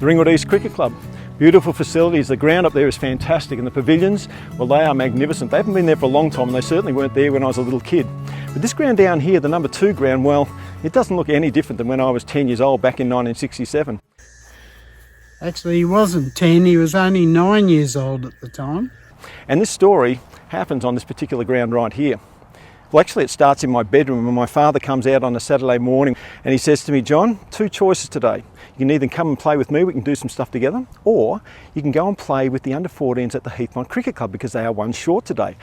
The Ringwood East Cricket Club. Beautiful facilities, the ground up there is fantastic, and the pavilions, well, they are magnificent. They haven't been there for a long time, and they certainly weren't there when I was a little kid. But this ground down here, the number 2 ground, well, it doesn't look any different than when I was 10 years old back in 1967. Actually, he wasn't 10, he was only 9 years old at the time. And this story happens on this particular ground right here. Well, actually it starts in my bedroom when my father comes out on a Saturday morning and he says to me, "John, 2 choices today. You can either come and play with me, we can do some stuff together, or you can go and play with the under-14s at the Heathmont Cricket Club because they are 1 short today."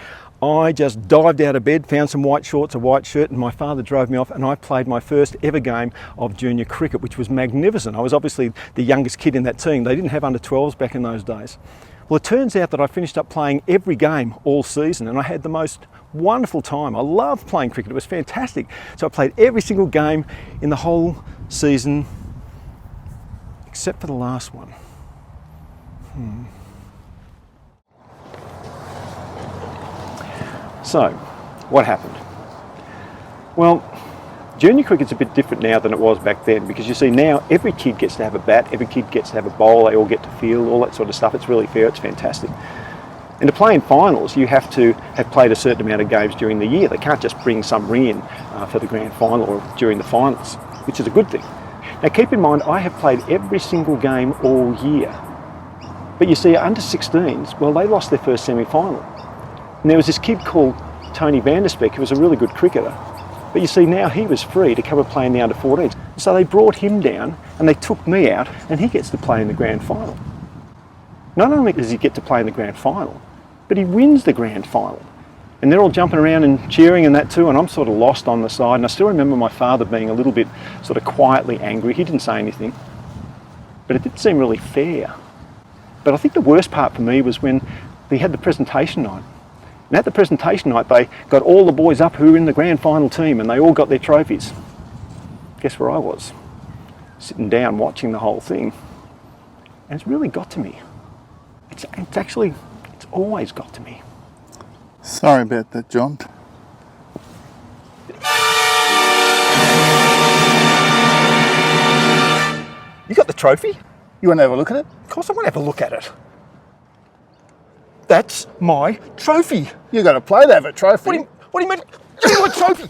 I just dived out of bed, found some white shorts, a white shirt, and my father drove me off, and I played my first ever game of junior cricket, which was magnificent. I was obviously the youngest kid in that team. They didn't have under-12s back in those days. Well, it turns out that I finished up playing every game all season, and I had the most wonderful time. I loved playing cricket, it was fantastic. So I played every single game in the whole season, except for the last one. So, what happened? Well, junior cricket's a bit different now than it was back then, because you see now every kid gets to have a bat, every kid gets to have a bowl, they all get to field, all that sort of stuff. It's really fair, it's fantastic. And to play in finals, you have to have played a certain amount of games during the year. They can't just bring some in for the grand final or during the finals, which is a good thing. Now keep in mind, I have played every single game all year. But you see, under 16s, well, they lost their first semi-final. And there was this kid called Tony van der Spek, who was a really good cricketer. But you see, now he was free to come and play in the under-14s. So they brought him down and they took me out, and he gets to play in the grand final. Not only does he get to play in the grand final, but he wins the grand final. And they're all jumping around and cheering and that too, and I'm sort of lost on the side. And I still remember my father being a little bit sort of quietly angry. He didn't say anything, but it didn't seem really fair. But I think the worst part for me was when they had the presentation night. And at the presentation night, they got all the boys up who were in the grand final team, and they all got their trophies. Guess where I was? Sitting down watching the whole thing. And it's really got to me. It's always got to me. Sorry about that, John. You got the trophy? You want to have a look at it? Of course I want to have a look at it. That's my trophy. You got to play to have a trophy. What do you mean? Give me my trophy.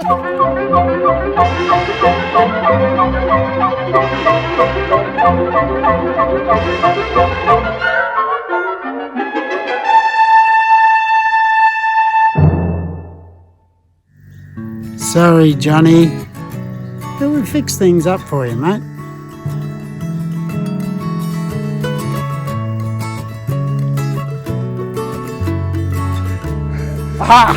Sorry, Johnny. But we'll fix things up for you, mate. Aha!